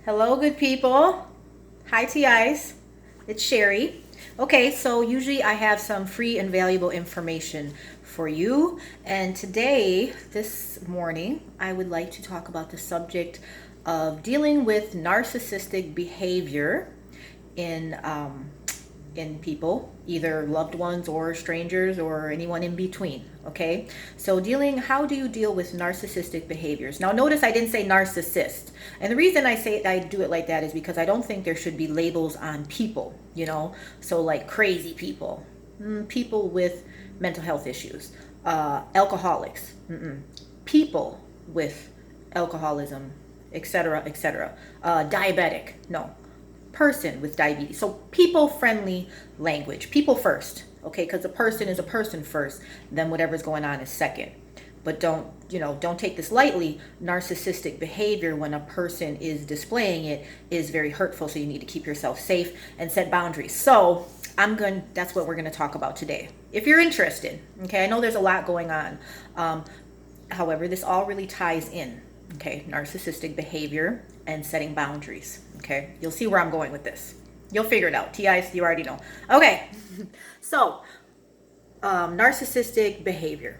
Hello, good people. Hi, TIs. It's Sherry. Okay, so usually I have some free and valuable information for you. And today, this morning, I would like to talk about the subject of dealing with narcissistic behavior in in people, either loved ones or strangers or anyone in between. Okay, so how do you deal with narcissistic behaviors? Now, notice I didn't say narcissist, and the reason I do it like that is because I don't think there should be labels on people. So like crazy people, people with mental health issues, alcoholics, people with alcoholism, etc., etc. Diabetic, no, person with diabetes. So people friendly language, people first, okay? Because a person is a person first, then whatever's going on is second. But don't take this lightly. Narcissistic behavior, when a person is displaying it, is very hurtful. So you need to keep yourself safe and set boundaries. So that's what we're going to talk about today, if you're interested. Okay, I know there's a lot going on. However, this all really ties in. Okay, narcissistic behavior and setting boundaries. Okay, you'll see where I'm going with this. You'll figure it out. TIs, you already know. Okay, so narcissistic behavior.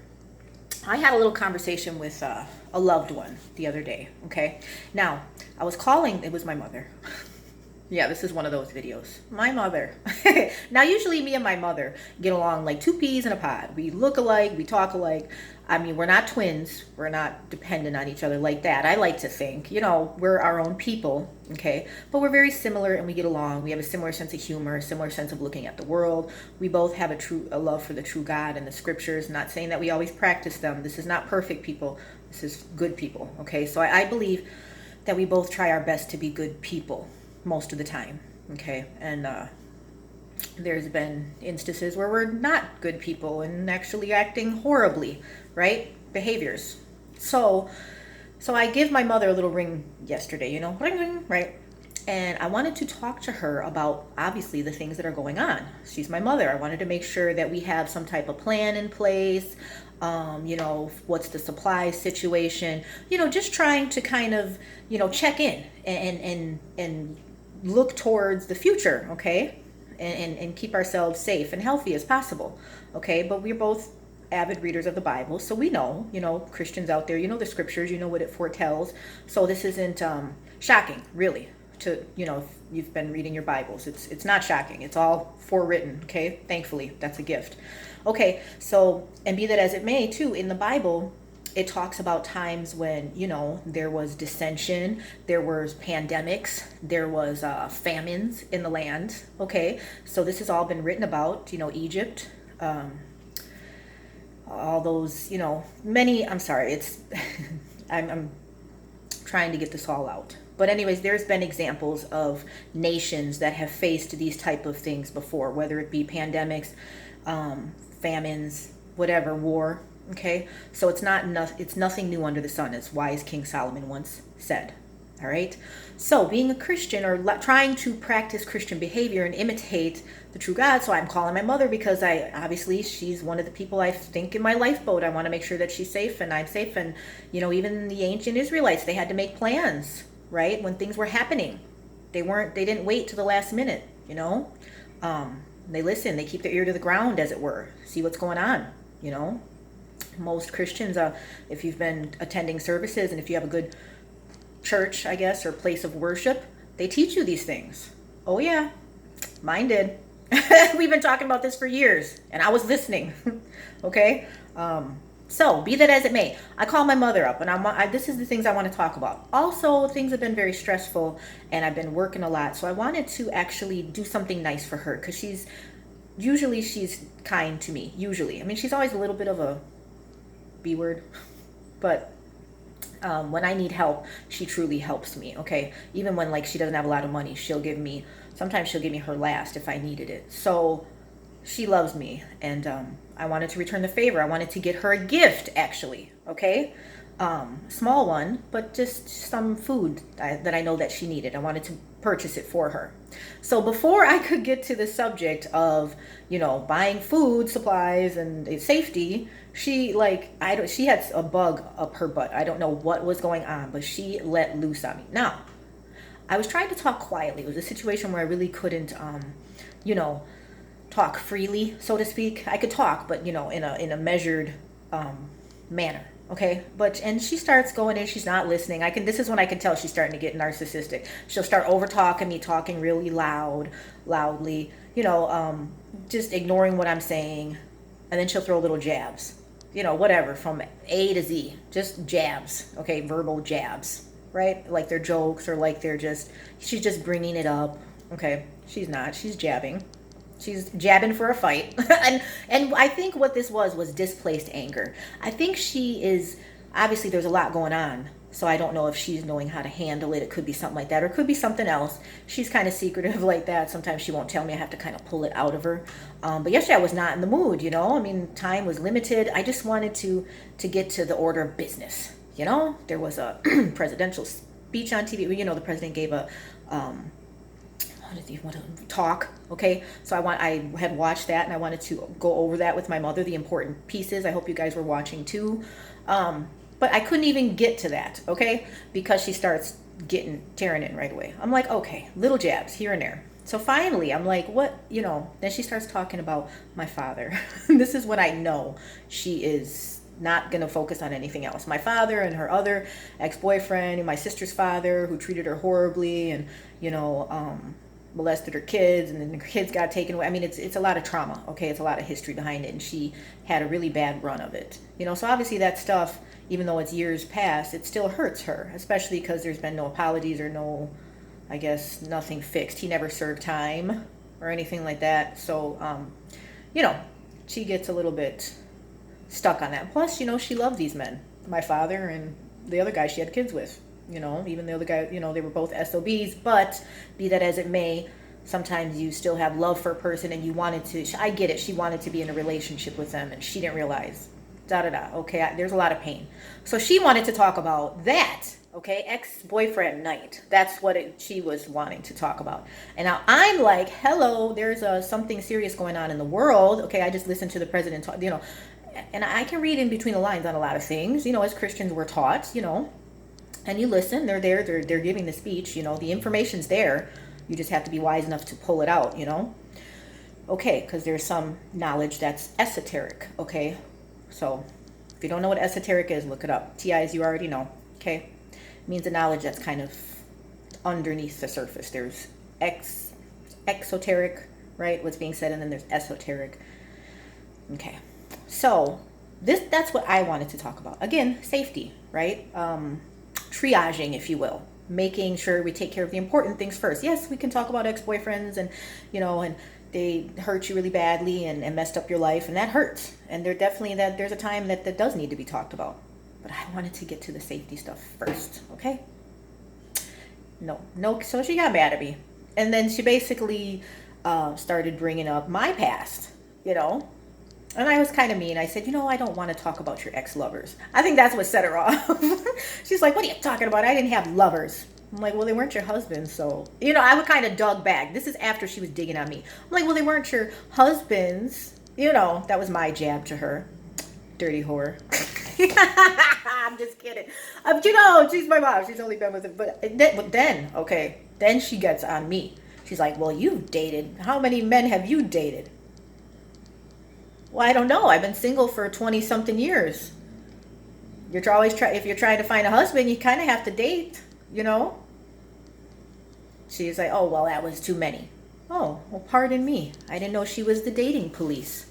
I had a little conversation with a loved one the other day. Okay, now I was calling, it was my mother. Yeah, this is one of those videos. My mother. Now, usually me and my mother get along like two peas in a pod. We look alike, we talk alike. I mean, we're not twins. We're not dependent on each other like that. I like to think, we're our own people, okay? But we're very similar and we get along. We have a similar sense of humor, a similar sense of looking at the world. We both have a love for the true God and the scriptures. Not saying that we always practice them. This is not perfect people. This is good people, okay? So I believe that we both try our best to be good people most of the time, okay? And there's been instances where we're not good people and actually acting horribly, right? Behaviors. So I give my mother a little ring yesterday, ring, ring, right? And I wanted to talk to her about, obviously, the things that are going on. She's my mother. I wanted to make sure that we have some type of plan in place. What's the supply situation? Just trying to kind of, check in and look towards the future, okay? And keep ourselves safe and healthy as possible, okay? But we're both avid readers of the Bible, so we know, Christians out there, the scriptures, what it foretells. So this isn't shocking, really, to, if you've been reading your Bibles. It's not shocking. It's all forewritten, okay? Thankfully, that's a gift. Okay, so, and be that as it may, too, in the Bible, it talks about times when, there was dissension, there was pandemics, there was famines in the land, okay? So this has all been written about, Egypt, all those, I'm sorry, it's, I'm trying to get this all out. But anyways, there's been examples of nations that have faced these type of things before, whether it be pandemics, famines, whatever, war. Okay, so it's nothing new under the sun, as wise King Solomon once said. All right, so being a Christian or trying to practice Christian behavior and imitate the true God. So I'm calling my mother because she's one of the people I think in my lifeboat. I want to make sure that she's safe and I'm safe. And even the ancient Israelites, they had to make plans, right, when things were happening. They didn't wait to the last minute. They listen. They keep their ear to the ground, as it were, see what's going on. Most Christians, if you've been attending services and if you have a good church, I guess, or place of worship, they teach you these things. Oh yeah, mine did. We've been talking about this for years and I was listening. Okay, so be that as it may, I call my mother up and this is the things I want to talk about. Also, things have been very stressful and I've been working a lot, so I wanted to actually do something nice for her because she's kind to me. Usually, I mean, she's always a little bit of a B word, but when I need help, she truly helps me. Okay, even when like she doesn't have a lot of money, sometimes she'll give me her last if I needed it. So she loves me, and I wanted to return the favor. I wanted to get her a gift, actually. Okay, small one, but just some food that I know that she needed. I wanted to purchase it for her. So before I could get to the subject of buying food supplies and safety, she had a bug up her butt. I don't know what was going on, but she let loose on me. Now, I was trying to talk quietly. It was a situation where I really couldn't, you know, talk freely, so to speak. I could talk, but in a measured manner. Okay, but and she starts going in. She's not listening. I can. This is when I can tell she's starting to get narcissistic. She'll start over talking me, talking really loudly. Just ignoring what I'm saying, and then she'll throw little jabs. Whatever from A to Z, just jabs. Okay, verbal jabs, right? Like they're jokes or like she's just bringing it up. Okay, she's not. She's jabbing. She's jabbing for a fight. and I think what this was displaced anger. I think she is, obviously there's a lot going on. So I don't know if she's knowing how to handle it. It could be something like that, or it could be something else. She's kind of secretive like that. Sometimes she won't tell me. I have to kind of pull it out of her. But yesterday I was not in the mood, I mean, time was limited. I just wanted to get to the order of business. There was a presidential speech on TV. The president gave a, how did he want to talk? Okay, so I had watched that, and I wanted to go over that with my mother, the important pieces. I hope you guys were watching too. But I couldn't even get to that, okay, because she starts tearing in right away. I'm like, okay, little jabs here and there. So finally, I'm like, what, then she starts talking about my father. This is when I know she is not going to focus on anything else. My father and her other ex-boyfriend and my sister's father, who treated her horribly and, molested her kids, and then the kids got taken away. I mean, it's a lot of trauma, okay? It's a lot of history behind it, and she had a really bad run of it. So obviously that stuff, even though it's years past, it still hurts her, especially because there's been no apologies or no, I guess, nothing fixed. He never served time or anything like that. So, she gets a little bit stuck on that. Plus, she loved these men, my father and the other guy she had kids with. Even the other guy, they were both SOBs, but be that as it may, sometimes you still have love for a person and you wanted to, I get it, she wanted to be in a relationship with them and she didn't realize, okay, there's a lot of pain. So she wanted to talk about that, okay, ex-boyfriend night. That's what she was wanting to talk about. And now I'm like, hello, there's something serious going on in the world. Okay, I just listened to the president talk, and I can read in between the lines on a lot of things, as Christians we're taught, and you listen, they're there, they're giving the speech, the information's there. You just have to be wise enough to pull it out, Okay, because there's some knowledge that's esoteric, okay? So if you don't know what esoteric is, look it up. TIs, you already know, okay? It means a knowledge that's kind of underneath the surface. There's exoteric, right? What's being said, and then there's esoteric. Okay, so that's what I wanted to talk about. Again, safety, right? Triaging, if you will, making sure we take care of the important things first. Yes, we can talk about ex-boyfriends and, and they hurt you really badly and messed up your life, and that hurts. And there's a time that does need to be talked about. But I wanted to get to the safety stuff first, okay? No, so she got mad at me. And then she basically started bringing up my past, And I was kind of mean. I said, I don't want to talk about your ex-lovers. I think that's what set her off. She's like, what are you talking about? I didn't have lovers. I'm like, well, they weren't your husbands. So, I would kind of dug back. This is after she was digging on me. I'm like, well, they weren't your husbands. That was my jab to her. Dirty whore. I'm just kidding. She's my mom. She's only been with him. But then, okay, then she gets on me. She's like, well, you've dated. How many men have you dated? Well, I don't know. I've been single for 20 something years. If you're trying to find a husband, you kind of have to date, She's like, oh, well, that was too many. Oh, well, pardon me. I didn't know she was the dating police,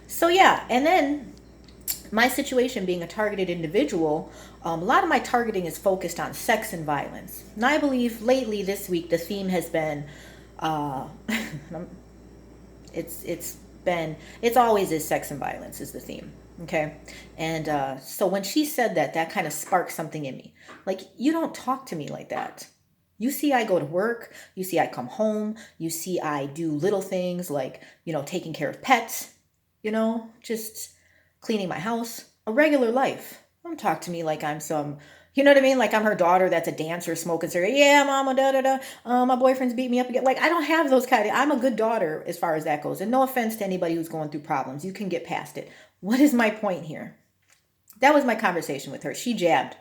So yeah, and then my situation being a targeted individual, a lot of my targeting is focused on sex and violence. And I believe lately this week, the theme has been, it's always is sex and violence is the theme. Okay. And so when she said that kind of sparked something in me. Like, you don't talk to me like that. You see, I go to work. You see, I come home. You see, I do little things like, taking care of pets, just cleaning my house, a regular life. Don't talk to me like I'm some, you know what I mean? Like I'm her daughter that's a dancer, smoking cigarette. Yeah, mama, my boyfriend's beat me up again. Like, I don't have those I'm a good daughter as far as that goes. And no offense to anybody who's going through problems. You can get past it. What is my point here? That was my conversation with her. She jabbed.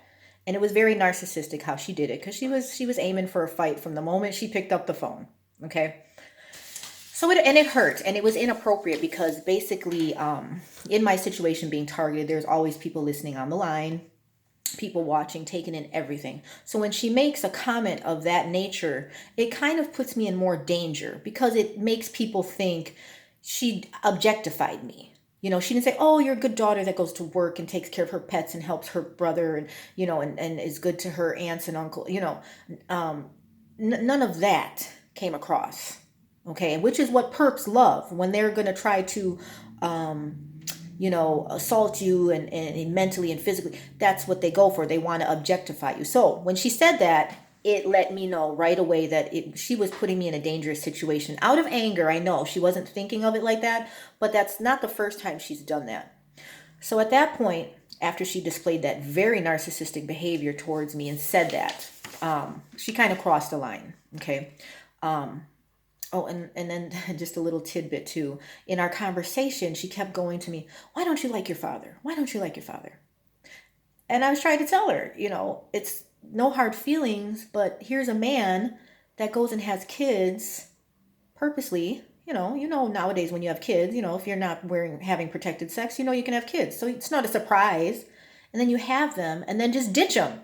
And it was very narcissistic how she did it, because she was aiming for a fight from the moment she picked up the phone. Okay. So it hurt, and it was inappropriate, because basically, in my situation being targeted, there's always people listening on the line, people watching, taking in everything. So when she makes a comment of that nature, it kind of puts me in more danger, because it makes people think she objectified me. She didn't say, "Oh, you're a good daughter that goes to work and takes care of her pets and helps her brother, and and is good to her aunts and uncle." None of that came across. Okay, which is what perps love when they're going to try to assault you and mentally and physically. That's what they go for. They want to objectify you. So when she said that, it let me know right away that she was putting me in a dangerous situation. Out of anger, I know she wasn't thinking of it like that, but that's not the first time she's done that. So at that point, after she displayed that very narcissistic behavior towards me and said that, she kind of crossed the line. Okay. Oh, and then just a little tidbit too. In our conversation, she kept going to me, "Why don't you like your father? Why don't you like your father?" And I was trying to tell her, it's no hard feelings, but here's a man that goes and has kids purposely. Nowadays when you have kids, if you're not having protected sex, you can have kids. So it's not a surprise. And then you have them and then just ditch them.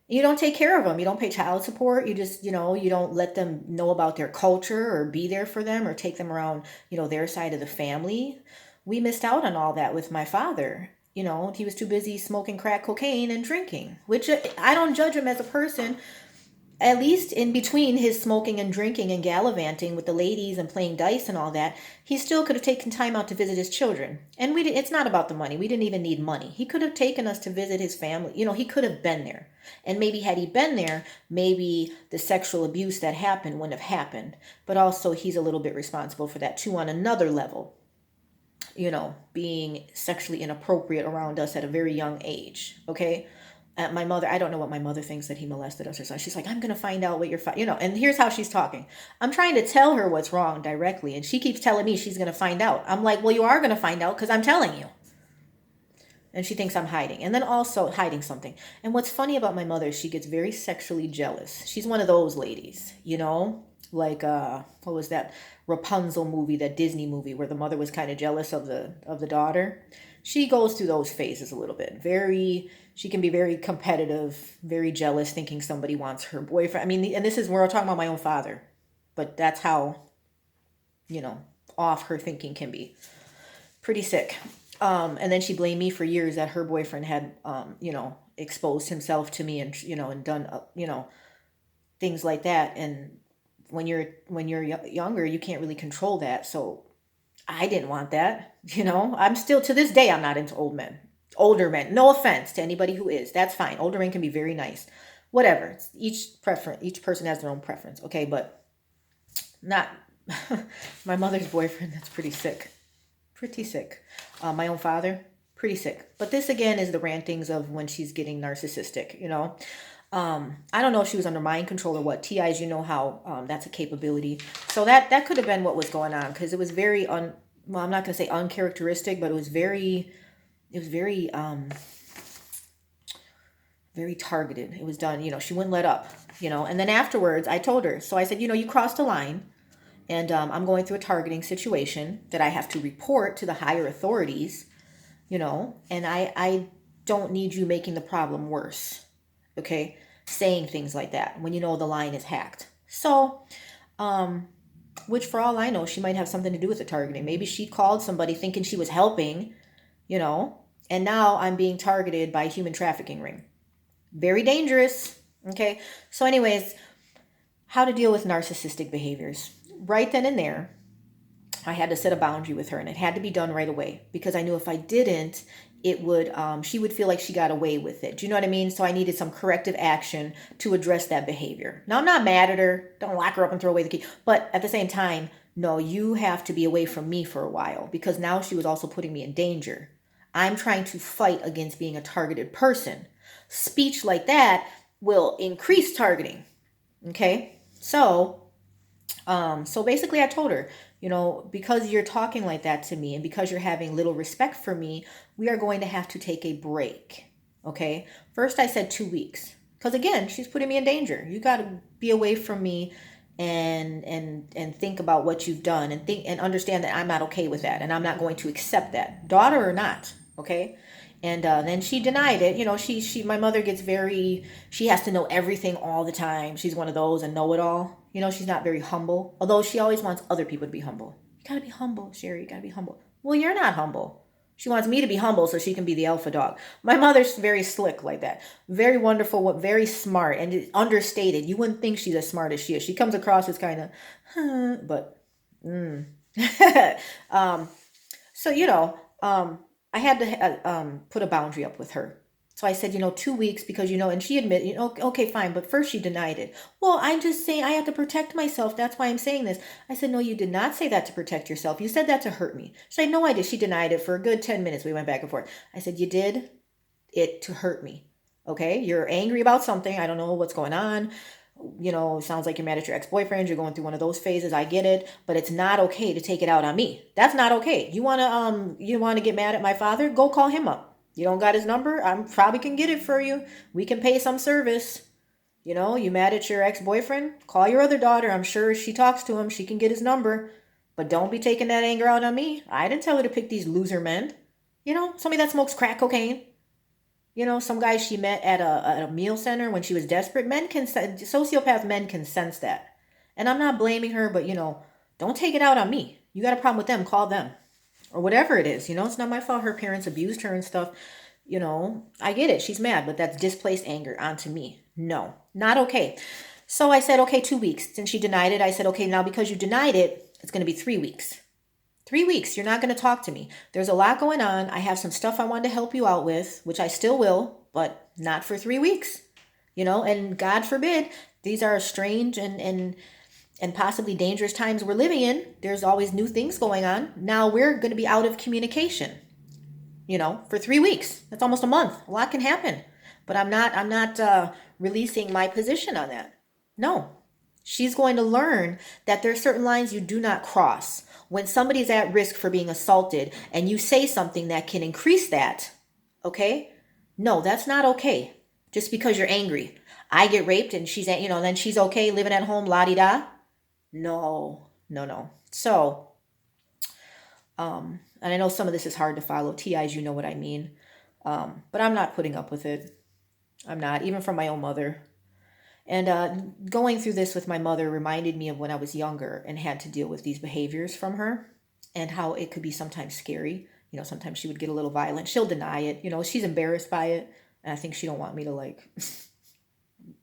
You don't take care of them. You don't pay child support. You just, you don't let them know about their culture or be there for them or take them around, their side of the family. We missed out on all that with my father. He was too busy smoking crack cocaine and drinking, which I don't judge him as a person. At least in between his smoking and drinking and gallivanting with the ladies and playing dice and all that, he still could have taken time out to visit his children. And it's not about the money. We didn't even need money. He could have taken us to visit his family. He could have been there. And maybe had he been there, maybe the sexual abuse that happened wouldn't have happened. But also he's a little bit responsible for that too on another level. Being sexually inappropriate around us at a very young age. Okay. My mother, I don't know what my mother thinks, that he molested us or something. She's like, "I'm going to find out what you're, and here's how she's talking. I'm trying to tell her what's wrong directly. And she keeps telling me she's going to find out. I'm like, well, you are going to find out because I'm telling you. And she thinks I'm hiding. And then also hiding something. And what's funny about my mother, she gets very sexually jealous. She's one of those ladies, like, what was that Rapunzel movie, that Disney movie where the mother was kind of jealous of the daughter. She goes through those phases a little bit. She can be very competitive, very jealous, thinking somebody wants her boyfriend. I mean, and this is where we're talking about my own father, but that's how, off her thinking can be. Pretty sick. And then she blamed me for years that her boyfriend had, exposed himself to me and, and done, things like that. And when you're younger, you can't really control that. So I didn't want that. I'm still, to this day, I'm not into older men. No offense to anybody who is. That's fine. Older men can be very nice. Whatever. Each person has their own preference. Okay, but not my mother's boyfriend. That's pretty sick. Pretty sick. My own father, pretty sick. But this again is the rantings of when she's getting narcissistic. I don't know if she was under mind control or what. TIs, how that's a capability. So that could have been what was going on, because it was very I'm not going to say uncharacteristic, but it was very very targeted. It was done, she wouldn't let up, and then afterwards I told her. So I said, you crossed a line, and I'm going through a targeting situation that I have to report to the higher authorities, and I don't need you making the problem worse. Okay, saying things like that when the line is hacked. So, which for all I know, she might have something to do with the targeting. Maybe she called somebody thinking she was helping, and now I'm being targeted by a human trafficking ring. Very dangerous. Okay. So anyways, how to deal with narcissistic behaviors. Right then and there, I had to set a boundary with her, and it had to be done right away, because I knew if I didn't, it would, she would feel like she got away with it. Do you know what I mean? So I needed some corrective action to address that behavior. Now, I'm not mad at her. Don't lock her up and throw away the key. But at the same time, no, you have to be away from me for a while, because now she was also putting me in danger. I'm trying to fight against being a targeted person. Speech like that will increase targeting. Okay? So basically I told her, because you're talking like that to me, and because you're having little respect for me, we are going to have to take a break. Okay. First, I said 2 weeks. Because again, she's putting me in danger. You got to be away from me and think about what you've done and think and understand that I'm not okay with that and I'm not going to accept that, daughter or not. Okay. And then she denied it. You know, my mother gets very, she has to know everything all the time. She's one of those, a know-it-all. You know, she's not very humble, although she always wants other people to be humble. You gotta be humble, Sherry. You gotta be humble. Well, you're not humble. She wants me to be humble so she can be the alpha dog. My mother's very slick like that. Very wonderful, very smart, and understated. You wouldn't think she's as smart as she is. She comes across as kind of, but, um, so, I had to put a boundary up with her. So I said, 2 weeks because, and she admitted, okay, fine. But first she denied it. Well, I'm just saying I have to protect myself. That's why I'm saying this. I said, no, you did not say that to protect yourself. You said that to hurt me. She said, no, I did. She denied it for a good 10 minutes. We went back and forth. I said, you did it to hurt me. Okay. You're angry about something. I don't know what's going on. Sounds like you're mad at your ex-boyfriend. You're going through one of those phases. I get it, but it's not okay to take it out on me. That's not okay. You want to get mad at my father? Go call him up. You don't got his number? I probably can get it for you. We can pay some service. You mad at your ex-boyfriend? Call your other daughter. I'm sure if she talks to him, she can get his number. But don't be taking that anger out on me. I didn't tell her to pick these loser men. Somebody that smokes crack cocaine. Some guy she met at a meal center when she was desperate. Sociopath men can sense that. And I'm not blaming her, but, don't take it out on me. You got a problem with them, call them. Or whatever it is. It's not my fault her parents abused her and stuff. I get it. She's mad, but that's displaced anger onto me. No, not okay. So I said, okay, 2 weeks. Since she denied it, I said, okay, now because you denied it, it's going to be 3 weeks. 3 weeks, you're not going to talk to me. There's a lot going on. I have some stuff I wanted to help you out with, which I still will, but not for 3 weeks. And God forbid, these are strange and possibly dangerous times we're living in. There's always new things going on. Now we're going to be out of communication, for 3 weeks. That's almost a month. A lot can happen. But I'm not releasing my position on that. No. She's going to learn that there are certain lines you do not cross. When somebody's at risk for being assaulted and you say something that can increase that, okay? No, that's not okay. Just because you're angry. I get raped and she's, then she's okay living at home, la-di-da. No. So, and I know some of this is hard to follow. TIs, you know what I mean. But I'm not putting up with it. I'm not, even from my own mother. And going through this with my mother reminded me of when I was younger and had to deal with these behaviors from her and how it could be sometimes scary. Sometimes she would get a little violent. She'll deny it. She's embarrassed by it. And I think she don't want me to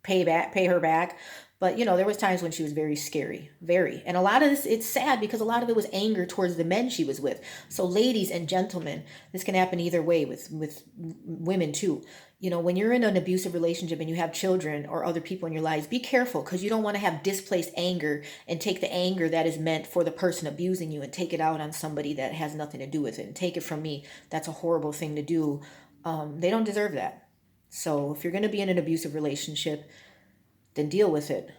pay her back. But, there was times when she was very scary, very. And a lot of this, it's sad because a lot of it was anger towards the men she was with. So ladies and gentlemen, this can happen either way with women too. When you're in an abusive relationship and you have children or other people in your lives, be careful because you don't want to have displaced anger and take the anger that is meant for the person abusing you and take it out on somebody that has nothing to do with it. And take it from me. That's a horrible thing to do. They don't deserve that. So if you're going to be in an abusive relationship, then deal with it.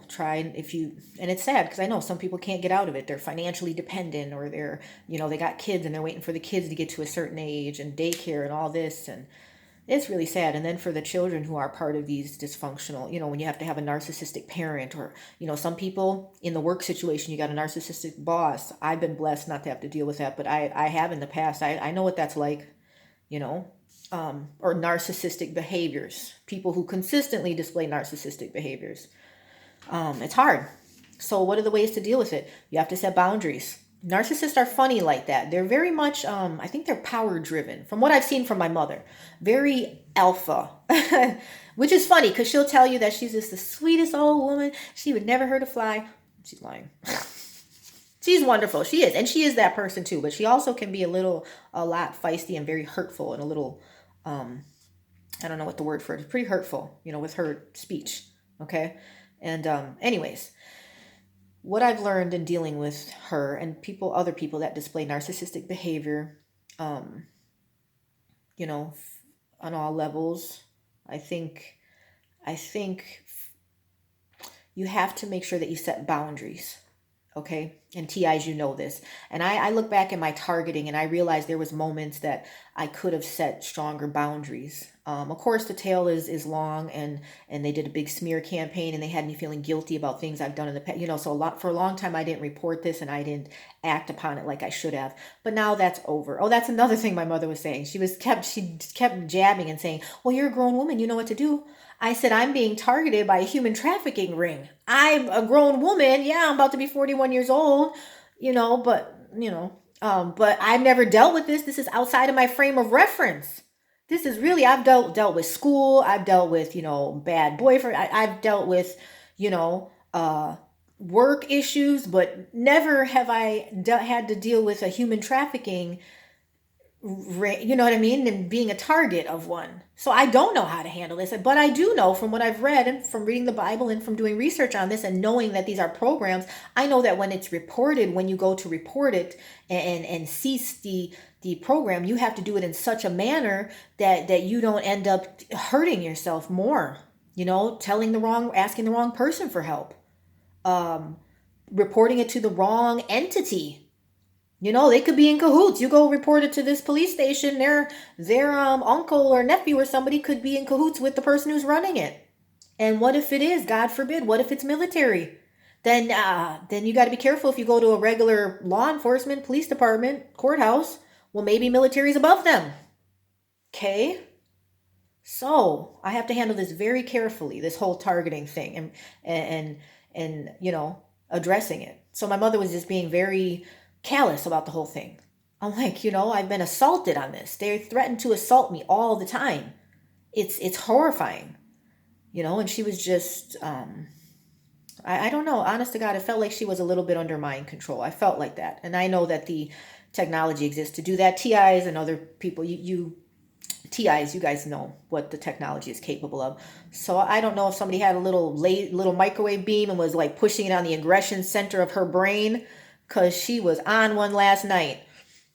Try and it's sad because I know some people can't get out of it. They're financially dependent or they're, they got kids and they're waiting for the kids to get to a certain age and daycare and all this. And it's really sad. And then for the children who are part of these dysfunctional, when you have to have a narcissistic parent or, some people in the work situation, you got a narcissistic boss. I've been blessed not to have to deal with that, but I have in the past. I know what that's like, or narcissistic behaviors, people who consistently display narcissistic behaviors. It's hard. So what are the ways to deal with it? You have to set boundaries. Narcissists are funny like that. They're very much, I think they're power driven from what I've seen from my mother. Very alpha, which is funny because she'll tell you that she's just the sweetest old woman. She would never hurt a fly. She's lying. She's wonderful. She is. And she is that person too. But she also can be a lot feisty and very hurtful and a little, I don't know what the word for it is. Pretty hurtful, with her speech. Okay. And anyways, what I've learned in dealing with her and other people that display narcissistic behavior, on all levels, I think you have to make sure that you set boundaries. Okay. And TIs, you know this. And I look back at my targeting and I realized there was moments that I could have set stronger boundaries. Of course, the tail is long, and they did a big smear campaign, and they had me feeling guilty about things I've done in the past. So for a long time I didn't report this and I didn't act upon it like I should have. But now that's over. Oh, that's another thing my mother was saying. She kept jabbing and saying, "Well, you're a grown woman. You know what to do." I said, "I'm being targeted by a human trafficking ring. I'm a grown woman. Yeah, I'm about to be 41 years old, but I've never dealt with this. This is outside of my frame of reference. This is really, I've dealt with school. I've dealt with, bad boyfriend. I've dealt with, you know, uh, work issues, but never have I had to deal with a human trafficking, you know what I mean? And being a target of one. So I don't know how to handle this, but I do know from what I've read and from reading the Bible and from doing research on this and knowing that these are programs, I know that when it's reported, when you go to report it and cease the program, you have to do it in such a manner that you don't end up hurting yourself more, asking the wrong person for help, um, reporting it to the wrong entity. They could be in cahoots. You go report it to this police station. Their uncle or nephew or somebody could be in cahoots with the person who's running it. And what if it is? God forbid. What if it's military? Then you got to be careful if you go to a regular law enforcement, police department, courthouse. Well, maybe military's above them. Okay. So I have to handle this very carefully. This whole targeting thing and addressing it. So my mother was just being very callous about the whole thing. I'm like, I've been assaulted on this. They threaten to assault me all the time. It's horrifying, and she was just, I don't know, honest to God, it felt like she was a little bit under mind control. I felt like that. And I know that the technology exists to do that. TIs and other people, TIs, you guys know what the technology is capable of. So I don't know if somebody had a little microwave beam and was like pushing it on the aggression center of her brain, because she was on one last night.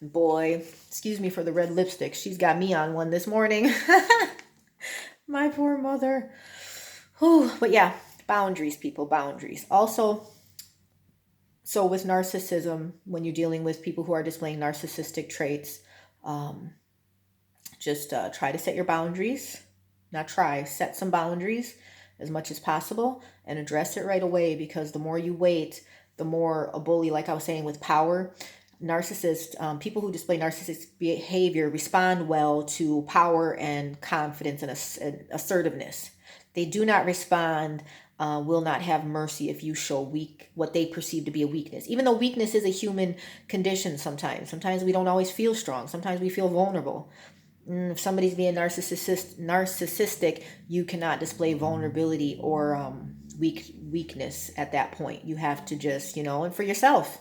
Boy, excuse me for the red lipstick. She's got me on one this morning. My poor mother. Whew. But yeah, boundaries, people, boundaries. Also, so with narcissism, when you're dealing with people who are displaying narcissistic traits, just try to set your boundaries. Set some boundaries as much as possible and address it right away, because the more you wait, the more a bully, like I was saying with power, people who display narcissistic behavior respond well to power and confidence and assertiveness. They do not respond, will not have mercy if you show what they perceive to be a weakness. Even though weakness is a human condition sometimes. Sometimes we don't always feel strong. Sometimes we feel vulnerable. If somebody's being narcissistic, you cannot display vulnerability or weakness at that point. You have to just, and for yourself,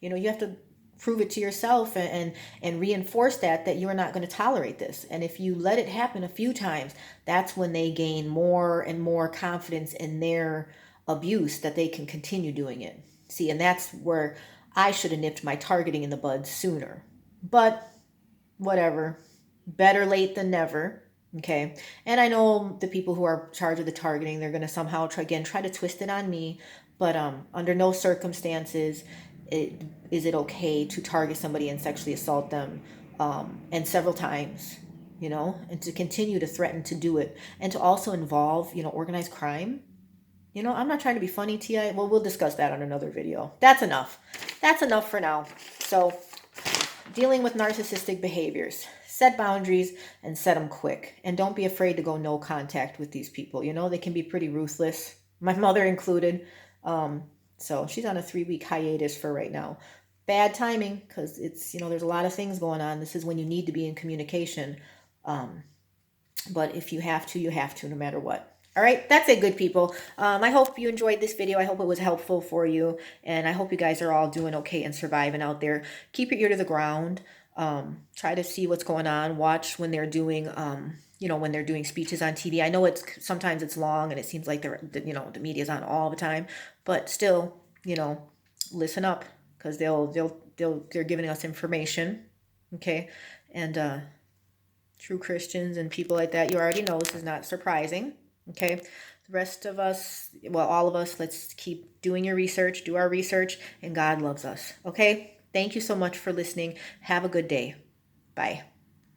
you have to prove it to yourself and reinforce that you are not going to tolerate this. And if you let it happen a few times, that's when they gain more and more confidence in their abuse, that they can continue doing it. See, and that's where I should have nipped my targeting in the bud sooner. But whatever. Better late than never. Okay. And I know the people who are charged with the targeting, they're going to somehow try to twist it on me. But under no circumstances is it okay to target somebody and sexually assault them, and several times, and to continue to threaten to do it, and to also involve, organized crime. I'm not trying to be funny, Ti. Well, we'll discuss that on another video. That's enough. That's enough for now. So, dealing with narcissistic behaviors. Set boundaries and set them quick. And don't be afraid to go no contact with these people. They can be pretty ruthless. My mother included. So she's on a 3-week hiatus for right now. Bad timing, because it's, there's a lot of things going on. This is when you need to be in communication. But if you have to, you have to, no matter what. All right, that's it, good people. I hope you enjoyed this video. I hope it was helpful for you. And I hope you guys are all doing okay and surviving out there. Keep your ear to the ground. Try to see what's going on. Watch when they're doing, when they're doing speeches on TV. I know sometimes it's long and it seems like the media's on all the time, but still, listen up, because they're giving us information. Okay. And, true Christians and people like that, you already know this is not surprising. Okay. Rest of us, well, all of us, let's keep doing your research, do our research, and God loves us. Okay? Thank you so much for listening. Have a good day. Bye.